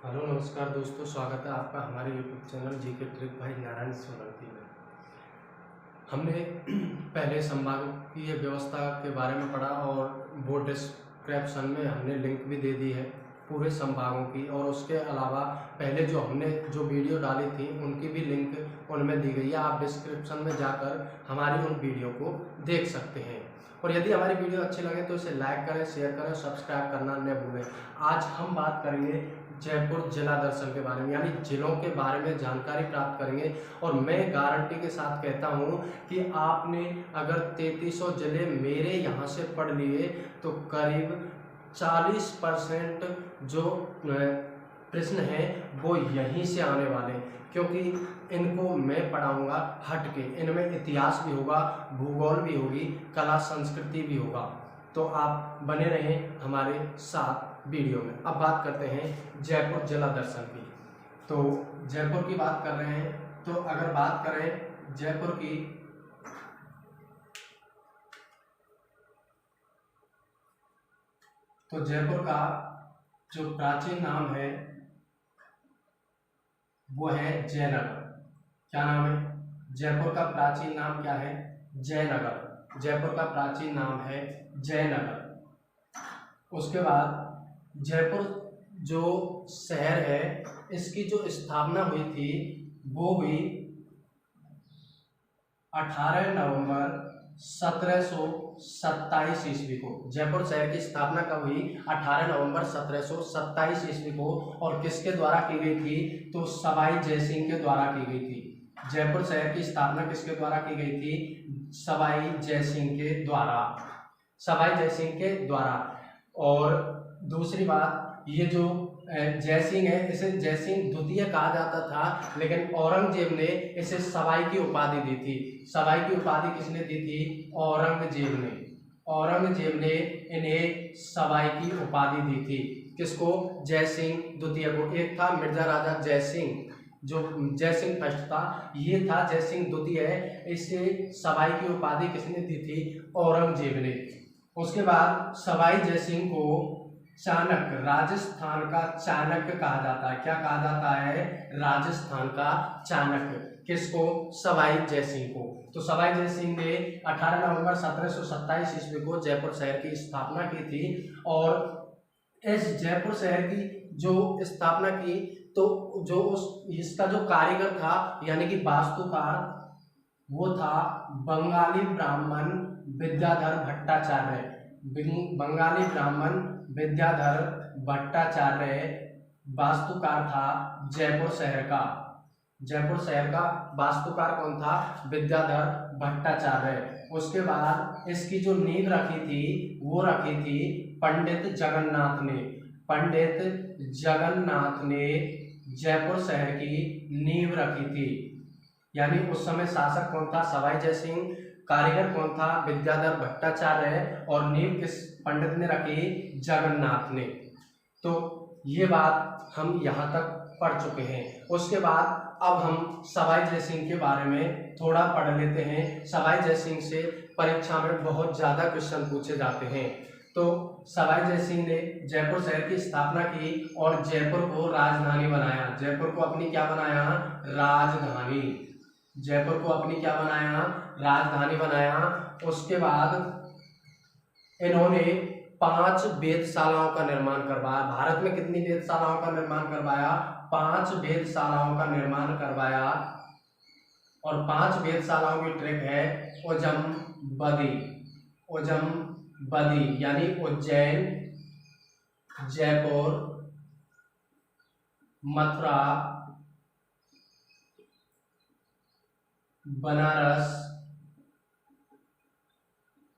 Hello नमस्कार दोस्तों, स्वागत है आपका हमारे यूट्यूब चैनल जीके ट्रिक भाई नारायण सोलंकी में। हमने पहले संभागीय व्यवस्था के बारे में पढ़ा और वो डिस्क्रिप्शन में हमने लिंक भी दे दी है पूरे संभागों की, और उसके अलावा पहले हमने जो वीडियो डाली थी उनकी भी लिंक उनमें दी गई है। आप डिस्क्रिप्शन में जाकर हमारी उन वीडियो को देख सकते हैं। और यदि हमारी वीडियो अच्छी लगे तो इसे लाइक करें, शेयर करें, सब्सक्राइब करना न भूलें। आज हम बात करेंगे जयपुर जिला दर्शन के बारे में, यानी जिलों के बारे में जानकारी प्राप्त करेंगे। और मैं गारंटी के साथ कहता हूं कि आपने अगर 3300 जिले मेरे यहाँ से पढ़ लिए तो करीब 40% जो प्रश्न हैं वो यहीं से आने वाले हैं, क्योंकि इनको मैं पढ़ाऊंगा हट के। इनमें इतिहास भी होगा, भूगोल भी होगी, कला संस्कृति भी होगा। तो आप बने रहें हमारे साथ वीडियो में। अब बात करते हैं जयपुर जिला दर्शन की। तो जयपुर की बात कर रहे हैं, तो अगर बात करें जयपुर की, तो जयपुर का जो प्राचीन नाम है वो है जयनगर। क्या नाम है? जयपुर का प्राचीन नाम क्या है? जयनगर। जयपुर का प्राचीन नाम है जयनगर। उसके बाद जयपुर जो शहर है इसकी जो स्थापना हुई थी वो हुई 18 नवंबर 1727 ईस्वी को। जयपुर शहर की स्थापना कब हुई? 18 नवंबर 1727 ईस्वी को। और किसके द्वारा की गई थी? तो सवाई जयसिंह के द्वारा की गई थी। जयपुर शहर की स्थापना किसके द्वारा की गई थी? सवाई जयसिंह के द्वारा। सवाई जयसिंह के द्वारा। और दूसरी बात, ये जो जयसिंह है इसे जयसिंह द्वितीय कहा जाता था, लेकिन औरंगजेब ने इसे सवाई की उपाधि दी थी। सवाई की उपाधि किसने दी थी? औरंगजेब ने। औरंगजेब ने इन्हें सवाई की उपाधि दी थी। किसको? जयसिंह द्वितीय को। एक था मिर्जा राजा जयसिंह, जो जयसिंह फर्स्ट था, ये था जयसिंह द्वितीय। इसे सवाई की उपाधि किसने दी थी? औरंगजेब ने। उसके बाद सवाई जयसिंह को चाणक्य, राजस्थान का चाणक्य कहा जाता है। क्या कहा जाता है? राजस्थान का चाणक्य। किसको? सवाई जयसिंह को। तो सवाई जयसिंह ने 18 नवंबर 1727 ईस्वी को जयपुर शहर की स्थापना की थी। और इस जयपुर शहर की जो स्थापना की, तो जो इसका जो कारीगर था यानी कि वास्तुकार, वो था बंगाली ब्राह्मण विद्याधर भट्टाचार्य। बंगाली ब्राह्मण विद्याधर भट्टाचार्य वास्तुकार था जयपुर शहर का। जयपुर शहर का वास्तुकार कौन था? विद्याधर भट्टाचार्य। उसके बाद इसकी जो नींव रखी थी वो रखी थी पंडित जगन्नाथ ने। पंडित जगन्नाथ ने जयपुर शहर की नींव रखी थी। यानी उस समय शासक कौन था? सवाई जयसिंह। कारीगर कौन था? विद्याधर भट्टाचार्य। और नींव किस पंडित ने रखी? जगन्नाथ ने। तो ये बात हम यहाँ तक पढ़ चुके हैं। उसके बाद अब हम सवाई जयसिंह के बारे में थोड़ा पढ़ लेते हैं। सवाई जयसिंह से परीक्षा में बहुत ज़्यादा क्वेश्चन पूछे जाते हैं। तो सवाई जयसिंह ने जयपुर शहर की स्थापना की और जयपुर को राजधानी बनाया। जयपुर को अपनी क्या बनाया? राजधानी। जयपुर को अपनी क्या बनाया? राजधानी बनाया। उसके बाद इन्होंने 5 वेधशालाओं का निर्माण करवाया। भारत में कितनी वेधशालाओं का निर्माण करवाया? 5 वेधशालाओं का निर्माण करवाया। और 5 वेधशालाओं की ट्रिक है उजमबदी। उजमबदी यानी उज्जैन, जयपुर, मथुरा, बनारस,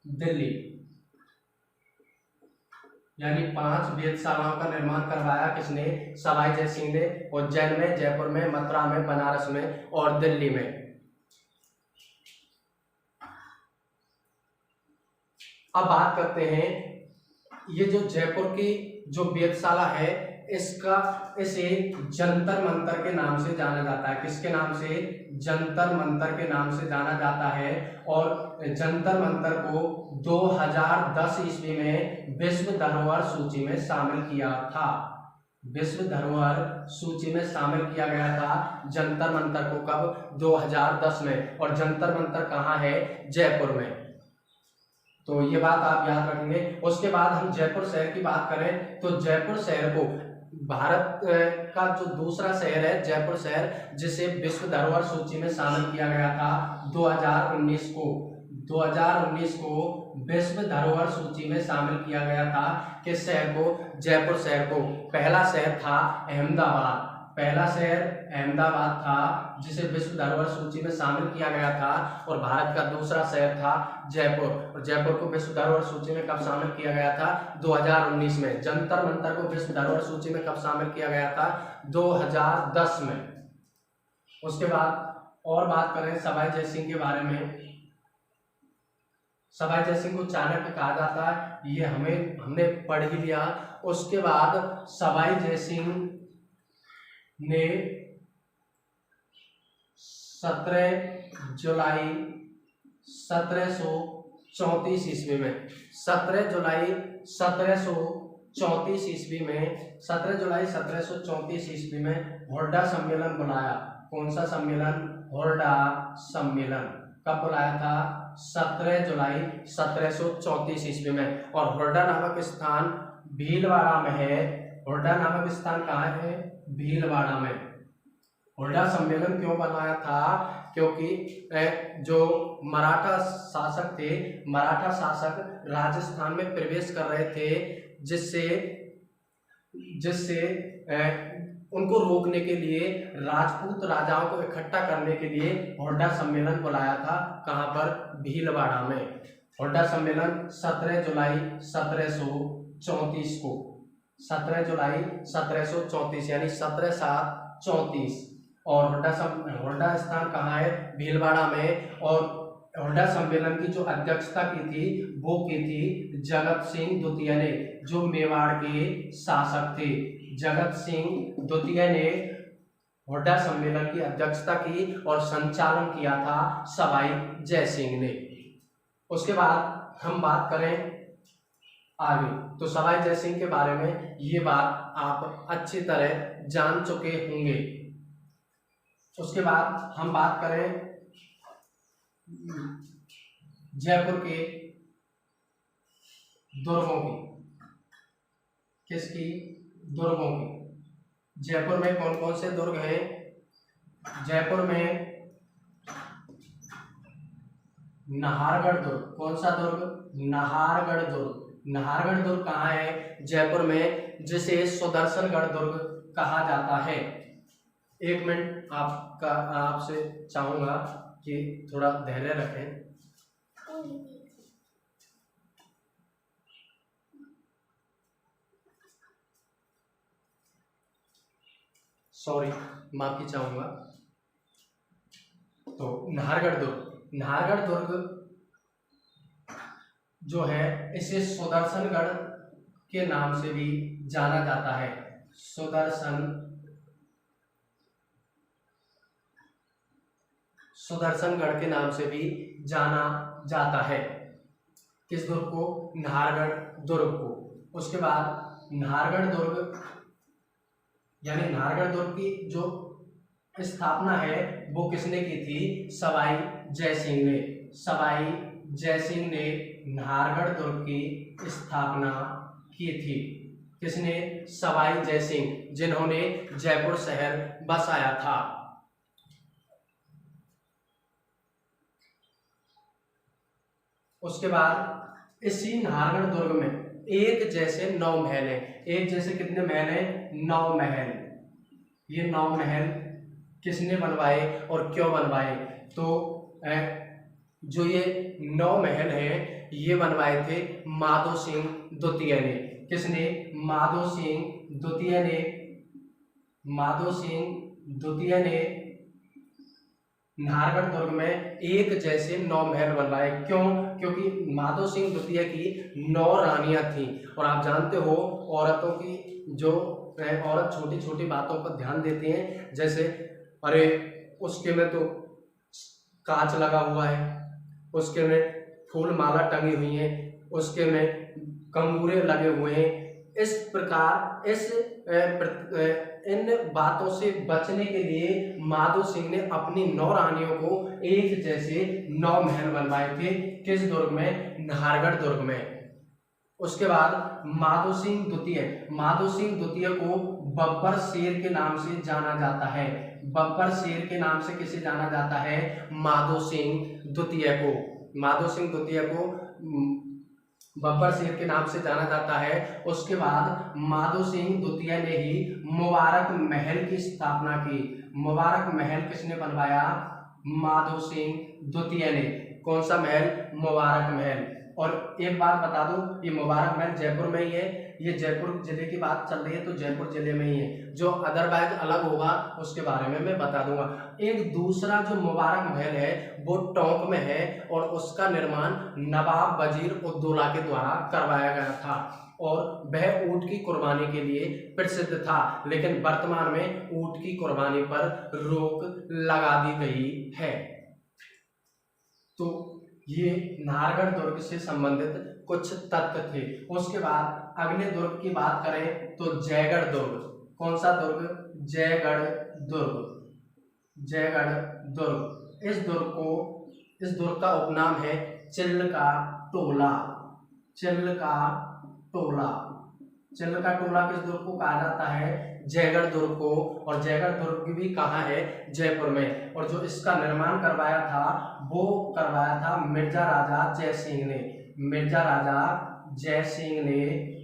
दिल्ली। यानी 5 वेधशालाओं का निर्माण करवाया किसने? सवाई जयसिंह ने। उज्जैन में, जयपुर में, मथुरा में, बनारस में और दिल्ली में। अब बात करते हैं, ये जो जयपुर की जो वेधशाला है इसे जंतर मंतर के नाम से जाना जाता है। किसके नाम से? जंतर मंतर के नाम से जाना जाता है। और जंतर मंतर को 2010 ईस्वी में विश्व धरोहर सूची में शामिल किया था। विश्व धरोहर सूची में शामिल किया गया था जंतर मंतर को, कब? 2010 में। और जंतर मंतर कहाँ है? जयपुर में। तो ये बात आप याद रखेंगे। उसके बाद हम जयपुर शहर की बात करें तो जयपुर शहर को भारत का जो दूसरा शहर है जयपुर शहर, जिसे विश्व धरोहर सूची में शामिल किया गया था 2019 को। 2019 को विश्व धरोहर सूची में शामिल किया गया था किस शहर को? जयपुर शहर को। पहला शहर था अहमदाबाद, पहला शहर अहमदाबाद था जिसे विश्व धरोहर सूची में शामिल किया गया था। और भारत का दूसरा शहर था जयपुर। और जयपुर को विश्व धरोहर सूची में कब शामिल किया गया था? 2019 में। जंतर मंतर को विश्व धरोहर सूची में कब शामिल किया गया था? 2010 में। उसके बाद और बात करें सवाई जयसिंह के बारे में। सवाई जयसिंह को चाणक्य कहा जाता है, ये हमने पढ़ ही लिया। उसके बाद सवाई जयसिंह ने 17 जुलाई 1734 ईस्वी में 17 जुलाई 1734 ईस्वी में 17 जुलाई 1734 ईस्वी में होल्डा सम्मेलन बुलाया। कौन सा सम्मेलन? होल्डा सम्मेलन। कब बुलाया था? 17 जुलाई 1734 ईस्वी में। और होल्डा नामक स्थान भीलवाड़ा में है। होल्डा नामक स्थान कहाँ है? भीलवाड़ा में। होल्डा सम्मेलन क्यों बनाया था? क्योंकि जो मराठा शासक थे, मराठा शासक राजस्थान में प्रवेश कर रहे थे, जिससे उनको रोकने के लिए, राजपूत राजाओं को इकट्ठा करने के लिए होल्डा सम्मेलन बुलाया था। कहाँ पर? भीलवाड़ा में। होल्डा सम्मेलन 17 जुलाई 1734 को, 17 जुलाई 1734 यानी 17/7/34। और होल्डा स्थान कहाँ है? भीलवाड़ा में। और होल्डा सम्मेलन की जो अध्यक्षता की थी वो की थी जगत सिंह द्वितीय ने, जो मेवाड़ के शासक थे। जगत सिंह द्वितीय ने होल्डा सम्मेलन की अध्यक्षता की और संचालन किया था सवाई जयसिंह ने। उसके बाद हम बात करें आगे, तो सवाई जयसिंह के बारे में ये बात आप अच्छी तरह जान चुके होंगे। उसके बाद हम बात करें जयपुर के दुर्गों की। किसकी? दुर्गों की। जयपुर में कौन कौन से दुर्ग हैं? जयपुर में नाहरगढ़ दुर्ग। कौन सा दुर्ग? नाहरगढ़ दुर्ग। नाहरगढ़ दुर्ग कहाँ है? जयपुर में, जिसे सुदर्शनगढ़ दुर्ग कहा जाता है। एक मिनट आपसे चाहूंगा कि थोड़ा धैर्य रखें। सॉरी, माफी चाहूंगा। तो नाहरगढ़ दुर्ग जो है इसे सुदर्शनगढ़ के नाम से भी जाना जाता है। सुदर्शनगढ़ के नाम से भी जाना जाता है। किस दुर्ग को? नाहरगढ़ दुर्ग को। उसके बाद नाहरगढ़ दुर्ग यानी नाहरगढ़ दुर्ग की जो स्थापना है वो किसने की थी? सवाई जयसिंह ने। सवाई जयसिंह ने नाहरगढ़ दुर्ग की स्थापना की थी। किसने? सवाई जयसिंह, जिन्होंने जयपुर शहर बसाया था। उसके बाद इसी नाहरगढ़ दुर्ग में एक जैसे 9 महल हैं। एक जैसे कितने महल हैं? 9 महल। ये 9 महल किसने बनवाए और क्यों बनवाए? तो जो ये 9 महल हैं ये बनवाए थे माधो सिंह द्वितीय ने। किसने? माधो सिंह द्वितीय ने। माधो सिंह द्वितीय ने नाहरगढ़ दुर्ग में एक जैसे 9 महल बनवाए। क्यों? क्योंकि माधो सिंह द्वितीय की 9 रानियां थीं। और आप जानते हो औरतों की जो औरत छोटी छोटी बातों पर ध्यान देती हैं, जैसे अरे उसके में तो कांच लगा हुआ है, उसके में फूल माला टंगी हुई है, उसके में कंगूरे लगे हुए हैं, इस प्रकार इन बातों से बचने के लिए माधो सिंह ने अपनी 9 रानियों को एक जैसे 9 महल बनवाए थे। किस दुर्ग में? नाहरगढ़ दुर्ग में। उसके बाद माधो सिंह द्वितीय को बब्बर शेर के नाम से जाना जाता है। बब्बर शेर के नाम से किसे जाना जाता है? माधो सिंह द्वितीय को बब्बर शेर के नाम से जाना जाता है। उसके बाद माधो सिंह द्वितीय ने ही मुबारक महल की स्थापना की। मुबारक महल किसने बनवाया? माधो सिंह द्वितीय ने। कौन सा महल? मुबारक महल। और एक बात बता दूं, ये मुबारक महल जयपुर में ही है। ये जयपुर जिले की बात चल रही है तो जयपुर जिले में ही है। जो अदरवाइज अलग होगा उसके बारे में मैं बता दूंगा। एक दूसरा जो मुबारक महल है वो टोंक में है और उसका निर्माण नवाब वजीर उद्दौला के द्वारा करवाया गया था और वह ऊंट की कुर्बानी के लिए प्रसिद्ध था। लेकिन वर्तमान में ऊंट की कुर्बानी पर रोक लगा दी गई है। तो ये नाहरगढ़ दुर्ग से संबंधित कुछ तथ्य थे। उसके बाद अगले दुर्ग की बात करें तो जयगढ़ दुर्ग। कौन सा दुर्ग? जयगढ़ दुर्ग। इस दुर्ग का उपनाम है चिल्ल का टोला। चिल्ल का टोला किस दुर्ग को कहा जाता है? जयगढ़ दुर्ग को। और जयगढ़ दुर्ग भी कहाँ है? जयपुर में। और जो इसका निर्माण करवाया था वो करवाया था मिर्जा राजा जय सिंह ने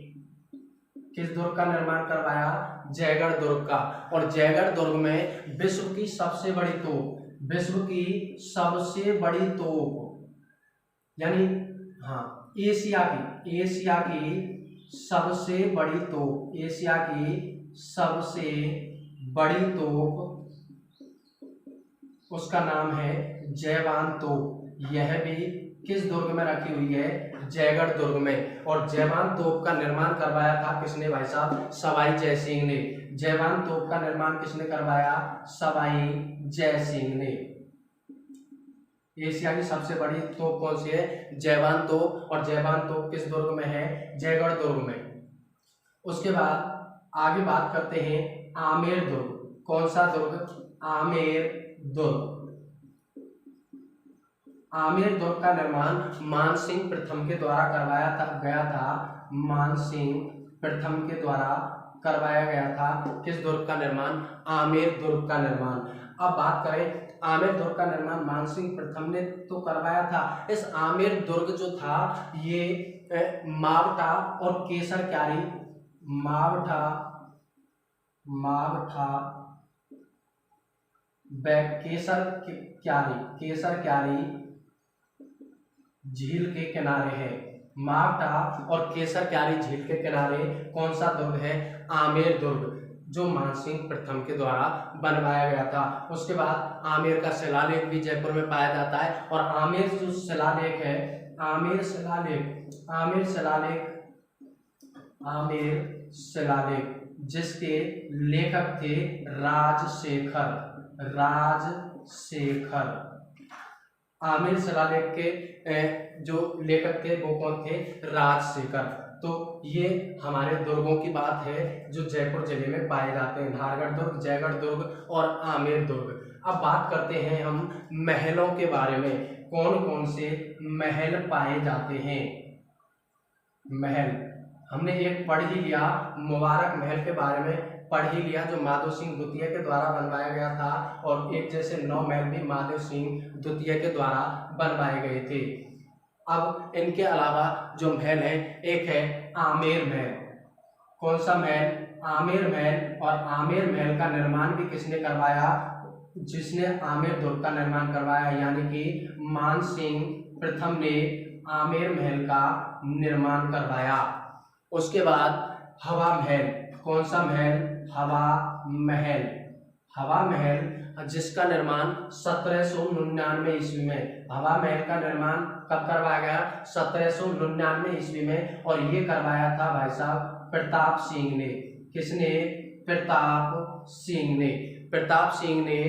किस दुर्ग का निर्माण करवाया? जयगढ़ दुर्ग का। और जयगढ़ दुर्ग में विश्व की सबसे बड़ी तोप यानी एशिया की सबसे बड़ी तोप उसका नाम है जयवान तोप। यह भी किस दुर्ग में रखी हुई है? जयगढ़ दुर्ग में। और जयवान तोप का निर्माण करवाया था किसने भाई साहब? सवाई जय सिंह ने। जयवान तोप का निर्माण किसने करवाया? सवाई जय सिंह ने। एशिया की सबसे बड़ी तोप कौन सी है? जयवान तोप। और जयवान तोप किस दुर्ग में है? जयगढ़ दुर्ग में। उसके बाद आगे बात करते हैं आमेर दुर्ग। कौन सा दुर्ग? आमेर दुर्ग का निर्माण मान सिंह प्रथम के द्वारा करवाया गया था। किस दुर्ग का निर्माण? आमेर दुर्ग का निर्माण। अब बात करें आमेर दुर्ग का निर्माण मान सिंह प्रथम ने तो करवाया था। इस आमेर दुर्ग जो था ये मावठा और केसर क्यारी झील के किनारे है। मावठा और केसर क्यारी झील के किनारे कौन सा दुर्ग है? आमेर दुर्ग, जो मानसिंह प्रथम के द्वारा बनवाया गया था। उसके बाद आमेर का शिलालेख भी जयपुर में पाया जाता है। और आमेर जो शिलालेख है, आमेर शिलालेख जिसके लेखक थे राजशेखर। आमेर शिलालेख के जो लेखक थे वो कौन थे? राजशेखर। तो ये हमारे दुर्गों की बात है जो जयपुर जिले में पाए जाते हैं, नाहरगढ़ दुर्ग, जयगढ़ दुर्ग और आमेर दुर्ग। अब बात करते हैं हम महलों के बारे में, कौन कौन से महल पाए जाते हैं। महल हमने एक पढ़ ही लिया, मुबारक महल के बारे में पढ़ ही लिया जो माधो सिंह द्वितीय के द्वारा बनवाया गया था। और एक जैसे 9 महल भी माधो सिंह द्वितीय के द्वारा बनवाए गए थे। अब इनके अलावा जो महल है, एक है आमेर महल। कौन सा महल? आमेर महल। और आमेर महल का निर्माण भी किसने करवाया? जिसने आमेर दुर्ग का निर्माण करवाया, यानी कि मान सिंह प्रथम ने आमेर महल का निर्माण करवाया। उसके बाद हवा महल। कौन सा महल? हवा महल जिसका निर्माण 1799 ईस्वी में, हवा महल का निर्माण कब करवाया गया? 1799 ईस्वी में। और ये करवाया था भाई साहब प्रताप सिंह ने। किसने? प्रताप सिंह ने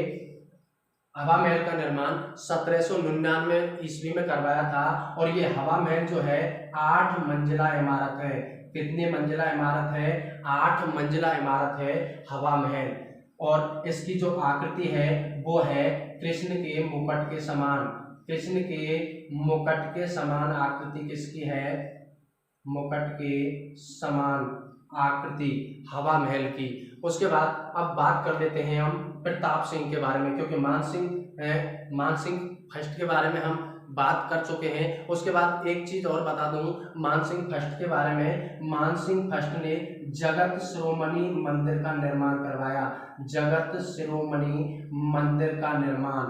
हवा महल का निर्माण 1799 ईस्वी में करवाया था। और ये हवा महल जो है 8 मंजिला इमारत है। कितनी मंजिला इमारत है? 8 मंजिला इमारत है हवा महल। और इसकी जो आकृति है वो है कृष्ण के मुकुट के समान। कृष्ण के मुकुट के समान आकृति किसकी है? मुकुट के समान आकृति हवा महल की। उसके बाद अब बात कर लेते हैं हम प्रताप सिंह के बारे में, क्योंकि मानसिंह फर्स्ट के बारे में हम बात कर चुके हैं। उसके बाद एक चीज और बता दूं मानसिंह फर्स्ट के बारे में। मानसिंह फर्स्ट ने जगत शिरोमणि मंदिर का निर्माण करवाया। जगत शिरोमणि मंदिर का निर्माण,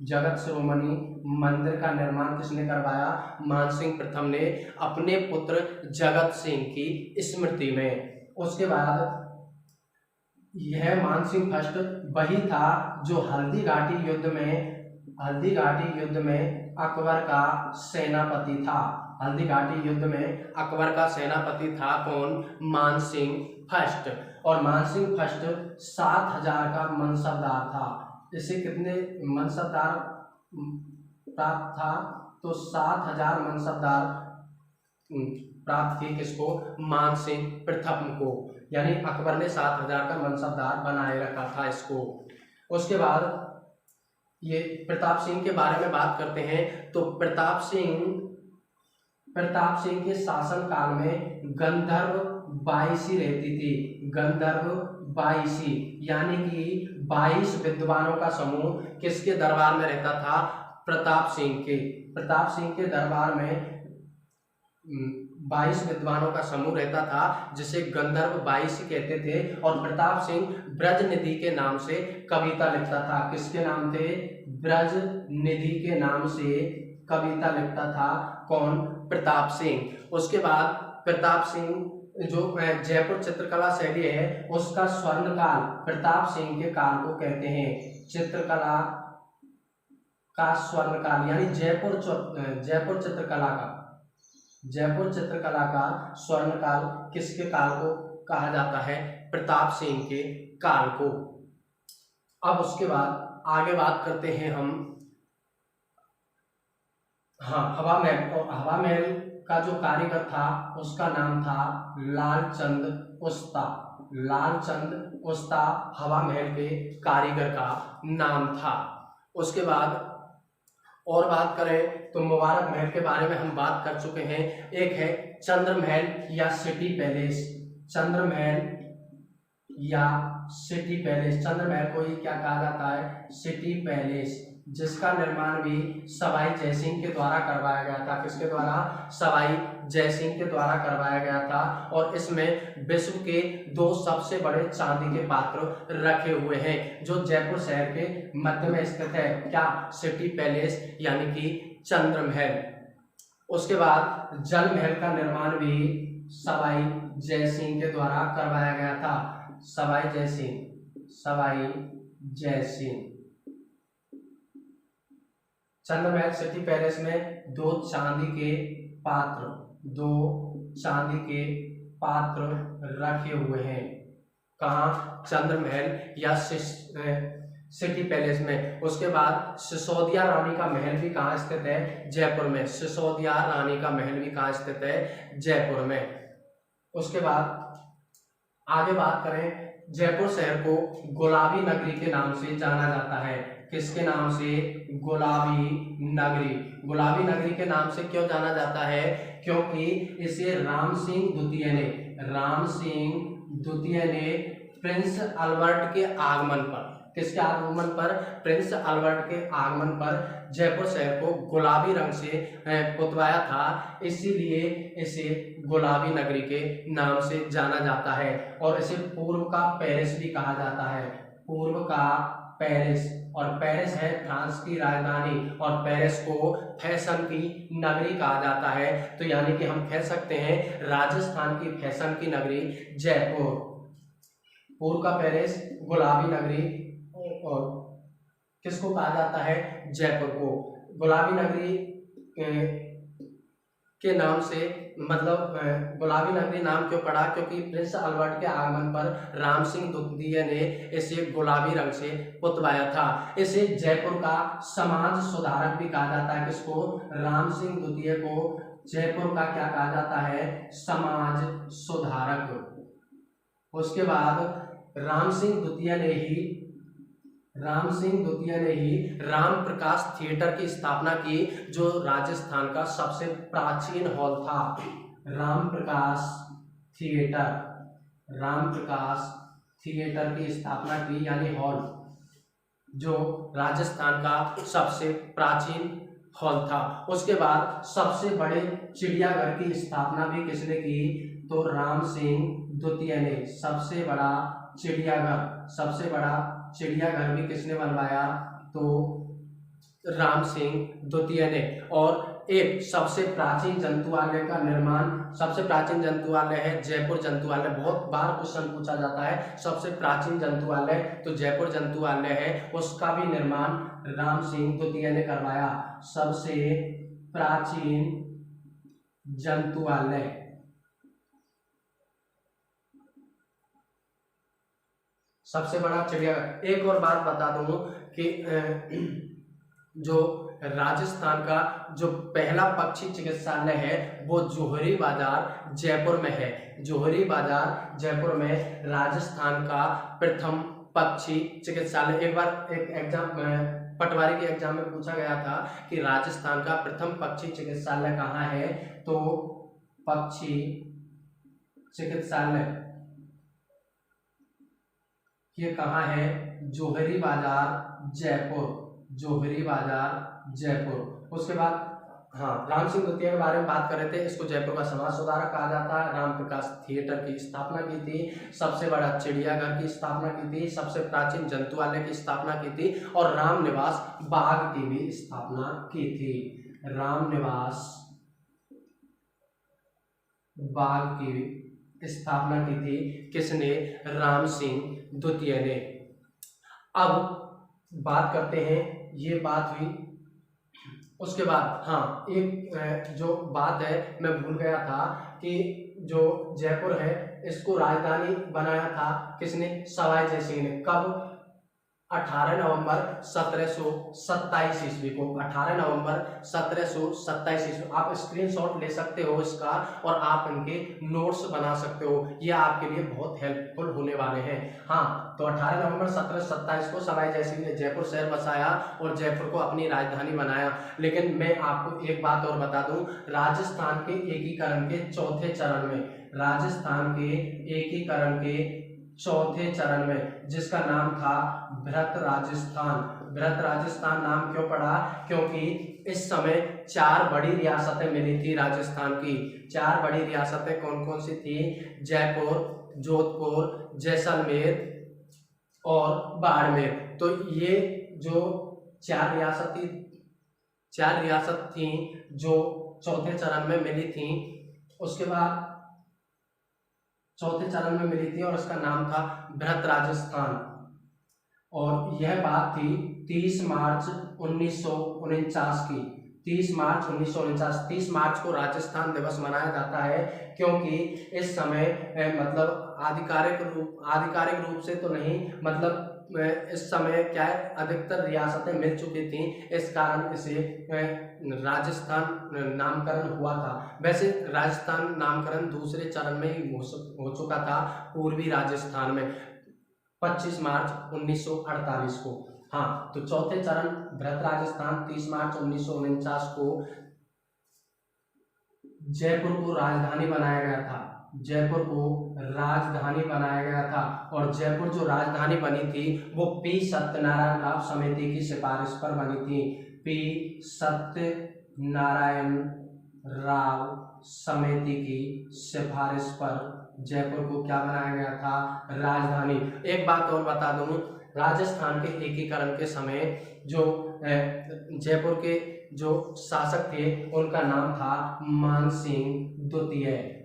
जगत शिरोमणि मंदिर का निर्माण किसने करवाया? मानसिंह प्रथम ने अपने पुत्र जगत सिंह की स्मृति में। उसके बाद यह मानसिंह फर्स्ट वही था जो हल्दी घाटी युद्ध में अकबर का सेनापति था। हल्दी घाटी युद्ध में अकबर का सेनापति था कौन? मानसिंह फर्स्ट। और मानसिंह फर्स्ट 7000 का मनसबदार था। इसे कितने मनसबदार प्राप्त था? तो 7000 मनसबदार प्राप्त किए किसको? मानसिंह प्रथम को। यानी अकबर ने 7000 का मनसबदार बनाए रखा था इसको। उसके बाद ये प्रताप सिंह के बारे में बात करते हैं। तो प्रताप सिंह के शासन काल में गंधर्व 22 रहती थी। गंधर्व 22 यानी कि 22 विद्वानों का समूह किसके दरबार में रहता था? प्रताप सिंह के दरबार में 22 विद्वानों का समूह रहता था, जिसे गंधर्व 22 कहते थे। और प्रताप सिंह ब्रज निधि के नाम से कविता लिखता था। किसके नाम थे? ब्रज निधि के नाम से कविता लिखता था कौन? प्रताप सिंह। उसके बाद प्रताप सिंह जो जयपुर चित्रकला शैली है उसका स्वर्ण काल प्रताप सिंह के काल को कहते हैं। चित्रकला का स्वर्ण काल यानी जयपुर चित्रकला का स्वर्ण काल किसके काल को कहा जाता है? प्रताप सिंह के काल को। अब उसके बाद आगे बात करते हैं हम हवा महल का जो कारीगर था उसका नाम था लालचंद उस्ता हवा महल के कारीगर का नाम था। उसके बाद और बात करें तो मुबारक महल के बारे में हम बात कर चुके हैं। एक है चंद्र महल या सिटी पैलेस। चंद्र महल को ही क्या कहा जाता है? सिटी पैलेस, जिसका निर्माण भी सवाई जयसिंह के द्वारा करवाया गया था। किसके द्वारा? सवाई जयसिंह के द्वारा करवाया गया था। और इसमें विश्व के 2 सबसे बड़े चांदी के पात्र रखे हुए हैं, जो जयपुर शहर के मध्य में स्थित है। क्या? सिटी पैलेस यानी कि चंद्र महल। उसके बाद जल महल का निर्माण भी सवाई जयसिंह के द्वारा करवाया गया था। सवाई जयसिंह। चंद्र महल सिटी पैलेस में 2 चांदी के पात्र रखे हुए हैं। कहाँ? चंद्र महल या सिटी पैलेस में। उसके बाद सिसोदिया रानी का महल भी कहाँ स्थित है? जयपुर में। सिसोदिया रानी का महल भी कहाँ स्थित है? जयपुर में। उसके बाद आगे बात करें, जयपुर शहर को गुलाबी नगरी के नाम से जाना जाता है। किसके नाम से? गुलाबी नगरी। गुलाबी नगरी के नाम से क्यों जाना जाता है? क्योंकि इसे राम सिंह द्वितीय ने प्रिंस अल्बर्ट के आगमन पर, किसके आगमन पर? प्रिंस अल्बर्ट के आगमन पर जयपुर शहर को गुलाबी रंग से पुतवाया था, इसीलिए इसे गुलाबी नगरी के नाम से जाना जाता है। और इसे पूर्व का पेरिस भी कहा जाता है। पूर्व का पेरिस, और पेरिस है फ्रांस की राजधानी, और पेरिस को फैशन की नगरी कहा जाता है। तो यानी कि हम कह सकते हैं राजस्थान की फैशन की नगरी जयपुर। पूर्व का पेरिस, गुलाबी नगरी, और किसको कहा जाता है? जयपुर को। गुलाबी नगरी के नाम से मतलब गुलाबी नगरी नाम क्यों पड़ा? क्योंकि प्रिंस अल्बर्ट के आगमन पर राम सिंह द्वितीय ने इसे गुलाबी रंग से पुतवाया था। इसे जयपुर का समाज सुधारक भी कहा जाता है। किसको? राम सिंह द्वितीय को जयपुर का क्या कहा जाता है, समाज सुधारक। उसके बाद राम सिंह द्वितीय ने ही राम प्रकाश थिएटर की स्थापना की, जो राजस्थान का सबसे प्राचीन हॉल था। राम प्रकाश थिएटर की स्थापना की, यानी हॉल, जो राजस्थान का सबसे प्राचीन हॉल था। उसके बाद सबसे बड़े चिड़ियाघर की स्थापना भी किसने की, तो राम सिंह द्वितीय ने। सबसे बड़ा चिड़ियाघर भी किसने बनवाया, तो राम सिंह द्वितीय ने। और एक सबसे प्राचीन जंतुआलय का निर्माण, सबसे प्राचीन जंतुआलय है जयपुर जंतुआलय। बहुत बार क्वेश्चन पूछा जाता है सबसे प्राचीन जंतुआलय, तो जयपुर जंतुआलय है, उसका भी निर्माण राम सिंह द्वितीय ने करवाया। सबसे प्राचीन जंतुआलय, सबसे बड़ा चिड़ियाघर। एक और बात बता दूं कि जो राजस्थान का जो पहला पक्षी चिकित्सालय है वो जोहरी बाजार जयपुर में है। जोहरी बाजार जयपुर में राजस्थान का प्रथम पक्षी चिकित्सालय। एक बार एक एग्जाम पटवारी के एग्जाम में पूछा गया था कि राजस्थान का प्रथम पक्षी चिकित्सालय कहाँ है, तो पक्षी चिकित्सालय ये कहाँ है, जोहरी बाजार जयपुर। उसके बाद राम सिंह द्वितीय के बारे में बात कर रहे थे। इसको जयपुर का समाज सुधारक कहा जाता है। राम प्रकाश थिएटर की स्थापना की थी, सबसे बड़ा चिड़ियाघर की स्थापना की थी, सबसे प्राचीन जंतुआलय की स्थापना की थी, और राम निवास बाग की भी स्थापना की थी। राम निवास बाग की स्थापना की थी किसने, राम सिंह द्वितीय ने। अब बात करते हैं, ये बात हुई। उसके बाद एक जो बात है मैं भूल गया था कि जो जयपुर है इसको राजधानी बनाया था किसने, सवाई जय सिंह ने। कब, 18 नवंबर 1727 ईस्वी को। 18 नवंबर 1727 ईस्वी। आप स्क्रीनशॉट ले सकते हो इसका और आप इनके नोट्स बना सकते हो, ये आपके लिए बहुत हेल्पफुल होने वाले हैं। तो 18 नवंबर 1727 को सवाई जय सिंह ने जयपुर शहर बसाया और जयपुर को अपनी राजधानी बनाया। लेकिन मैं आपको एक बात और बता दूं, राजस्थान के एकीकरण के चौथे चरण में, राजस्थान के एकीकरण के चौथे चरण में, जिसका नाम था बृहत राजस्थान नाम क्यों पड़ा, क्योंकि इस समय 4 बड़ी रियासतें मिली थी राजस्थान की। 4 बड़ी रियासतें कौन कौन सी थी, जयपुर, जोधपुर, जैसलमेर और बाड़मेर। तो ये जो 4 रियासत थी जो चौथे चरण में मिली थी, उसके बाद चौथे चरण में मिली थी और उसका नाम था बृहत राजस्थान। और यह बात थी 30 मार्च 1949 की। 30 मार्च 1949, 30 मार्च को राजस्थान दिवस मनाया जाता है, क्योंकि इस समय मतलब आधिकारिक रूप से तो नहीं, मतलब इस समय क्या है, अधिकतर रियासतें मिल चुकी थी, इस कारण इसे राजस्थान नामकरण हुआ था। वैसे राजस्थान नामकरण दूसरे चरण में ही हो चुका था, पूर्वी राजस्थान में 25 मार्च 1948 को। तो चौथे चरण बृहत राजस्थान 30 मार्च 1949 को जयपुर को राजधानी बनाया गया था। और जयपुर जो राजधानी बनी थी वो पी सत्यनारायण राव समिति की सिफारिश पर बनी थी। पी सत्यनारायण राव समिति की सिफारिश पर जयपुर को क्या बनाया गया था, राजधानी। एक बात और बता दूं, राजस्थान के एकीकरण के समय जो जयपुर के जो शासक थे उनका नाम था मानसिंह द्वितीय।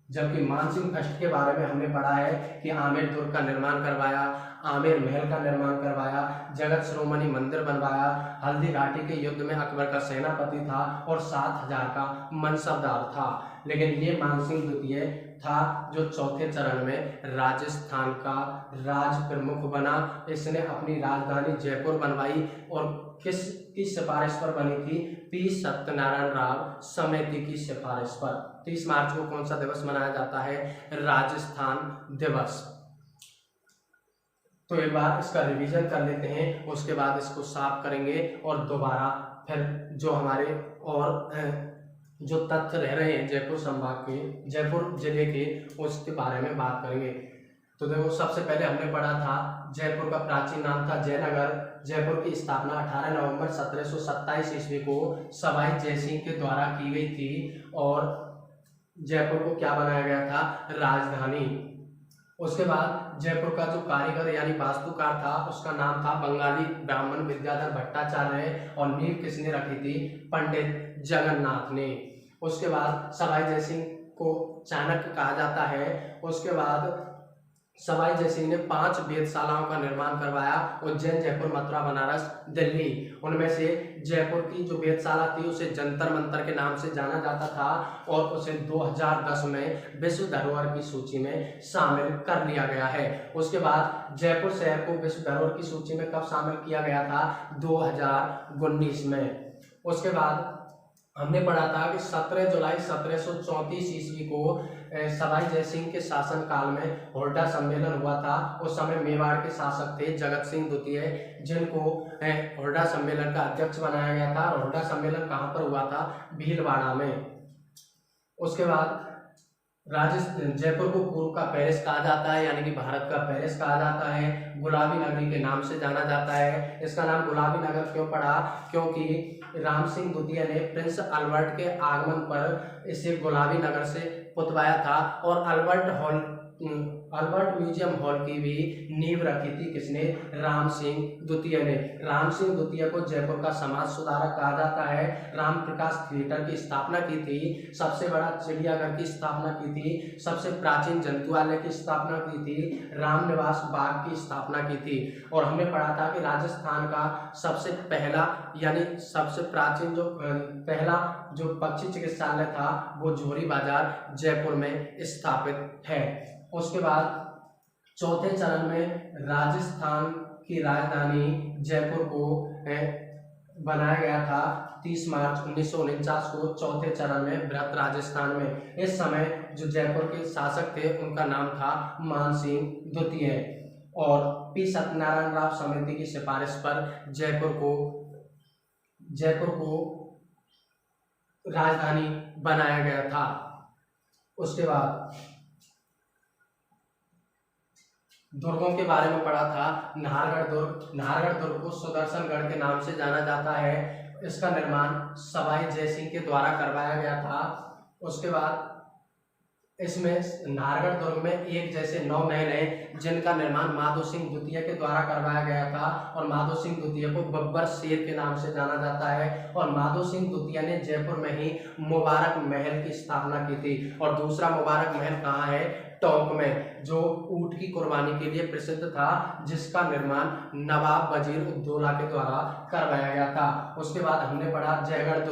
जबकि मानसिंह फर्स्ट के बारे में हमने पढ़ा है कि आमेर दुर्ग का निर्माण करवाया, आमेर महल का निर्माण करवाया, जगत शिरोमणि मंदिर बनवाया, हल्दी घाटी के युद्ध में अकबर का सेनापति था और 7000 का मनसबदार था। लेकिन ये मानसिंह द्वितीय था जो चौथे चरण में राजस्थान का राज प्रमुख बना। इसने अपनी राजधानी जयपुर बनवाई और किसकी सिफारिश पर बनी थी? पी सत्यनारायण राव समिति की सिफारिश पर। 30 मार्च को कौन सा दिवस मनाया जाता है? राजस्थान दिवस। तो एक बार इसका रिवीजन कर लेते हैं, उसके बाद इसको साफ करेंगे और दोबारा फिर जो हमारे और जो तथ्य रह रहे हैं जयपुर संभाग के, जयपुर जिले के, उसके बारे में बात करेंगे। तो देखो, सबसे पहले हमने पढ़ा था जयपुर का प्राचीन नाम था जयनगर। जयपुर की स्थापना 18 नवंबर 1727 ईस्वी को सवाई जयसिंह के द्वारा की गई थी और जयपुर को क्या बनाया गया था? राजधानी। उसके बाद जयपुर का जो कारीगर यानी वास्तुकार था उसका नाम था बंगाली ब्राह्मण विद्याधर भट्टाचार्य और नींव किसने रखी थी? पंडित जगन्नाथ ने। उसके बाद सवाई जयसिंह को चाणक्य कहा जाता है। उसके बाद सवाई जयसिंह ने 5 वेधशालाओं का निर्माण करवाया, उज्जैन, जयपुर, मथुरा, बनारस, दिल्ली। उनमें से जयपुर की जो वेधशाला थी उसे जंतर मंतर के नाम से जाना जाता था और उसे 2010 में विश्व धरोहर की सूची में शामिल कर लिया गया है। उसके बाद जयपुर शहर को विश्व धरोहर की सूची में कब शामिल किया गया था? 2019 में। उसके बाद हमने पढ़ा था कि 17 जुलाई 1734 ईस्वी को सवाई जयसिंह के शासन काल में हुड्डा सम्मेलन हुआ था। उस समय मेवाड़ के शासक थे जगत सिंह द्वितीय, जिनको हुड्डा सम्मेलन का अध्यक्ष बनाया गया था। और हुड्डा सम्मेलन कहाँ पर हुआ था? भीलवाड़ा में। उसके बाद जयपुर को पूर्व का पेरिस कहा जाता है, यानी कि भारत का पेरिस कहा जाता है। गुलाबी नगरी के नाम से जाना जाता है। इसका नाम गुलाबी नगर क्यों पड़ा? क्योंकि राम सिंह द्वितीय ने प्रिंस अल्बर्ट के आगमन पर इसे गुलाबी नगर से पुतवाया था और अल्बर्ट म्यूजियम हॉल की भी नींव रखी थी किसने? राम सिंह द्वितीय ने। राम सिंह द्वितीय को जयपुर का समाज सुधारक कहा जाता है। राम प्रकाश थिएटर की स्थापना की थी, सबसे बड़ा चिड़ियाघर की स्थापना की थी, सबसे प्राचीन जंतुआलय की स्थापना की थी, राम निवास बाग की स्थापना की थी। और हमने पढ़ा था कि राजस्थान का सबसे पहला यानी सबसे प्राचीन जो पहला जो पक्षी चिकित्सालय था वो जोरी बाजार जयपुर में स्थापित है। उसके बाद चौथे चरण में राजस्थान की राजधानी जयपुर को बनाया गया था 30 मार्च 1949 को चौथे चरण में बृहत राजस्थान में। इस समय जो जयपुर के शासक थे उनका नाम था मानसिंह द्वितीय और पी सत्यनारायण राव समिति की सिफारिश पर जयपुर को राजधानी बनाया गया था। उसके बाद दुर्गों के बारे में पढ़ा था। नाहरगढ़ दुर्ग को सुदर्शनगढ़ के नाम से जाना जाता है। इसका निर्माण सवाई जयसिंह के द्वारा करवाया गया था। उसके बाद इसमें नाहरगढ़ दुर्ग में एक जैसे 9 महल हैं जिनका निर्माण माधो सिंह द्वितीय के द्वारा करवाया गया था और माधो सिंह द्वितीय को बब्बर शेर के नाम से जाना जाता है। और माधो सिंह द्वितीय ने जयपुर में ही मुबारक महल की स्थापना की थी। और दूसरा मुबारक महल कहाँ है? टोंक में, जो ऊंट की कुर्बानी के लिए प्रसिद्ध था, जिसका निर्माण नवाब वजीर उद्दौला के द्वारा करवाया गया था। उसके बाद हमने पढ़ा जयगढ़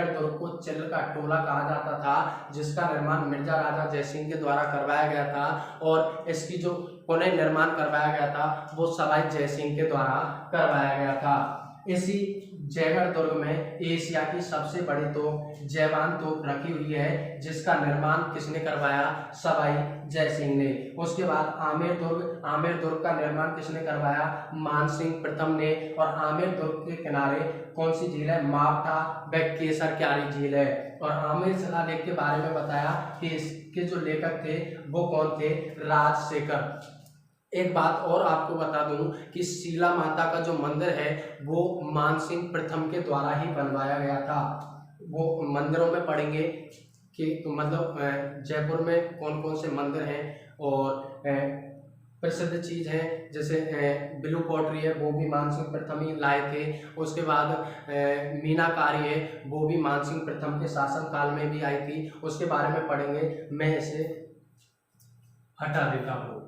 दुर्ग को चिल्ल का टोला कहा जाता था, जिसका निर्माण मिर्जा राजा जयसिंह के द्वारा करवाया गया था और इसकी जो पुनः निर्माण करवाया गया था वो सवाई जयसिंह के द्वारा करवाया गया था। इसी जयगढ़ दुर्ग में एशिया की सबसे बड़ी तोप जयवान तोप रखी हुई है, जिसका निर्माण किसने करवाया? सवाई जयसिंह ने। उसके बाद आमेर दुर्ग का निर्माण किसने करवाया? मानसिंह प्रथम ने। और आमेर दुर्ग के किनारे कौन सी झील है? मावठा व केसर क्यारी झील है। और आमेर शिलालेख के बारे में बताया कि इसके जो लेखक थे वो कौन थे? राजशेखर। एक बात और आपको बता दूं कि शीला माता का जो मंदिर है वो मानसिंह प्रथम के द्वारा ही बनवाया गया था। वो मंदिरों में पढ़ेंगे कि मतलब जयपुर में कौन कौन से मंदिर हैं और प्रसिद्ध चीज़ है, जैसे ब्लू पॉटरी है वो भी मानसिंह प्रथम ही लाए थे। उसके बाद मीनाकारी है वो भी मानसिंह प्रथम के शासन काल में भी आई थी, उसके बारे में पढ़ेंगे। मैं इसे हटा देता हूँ।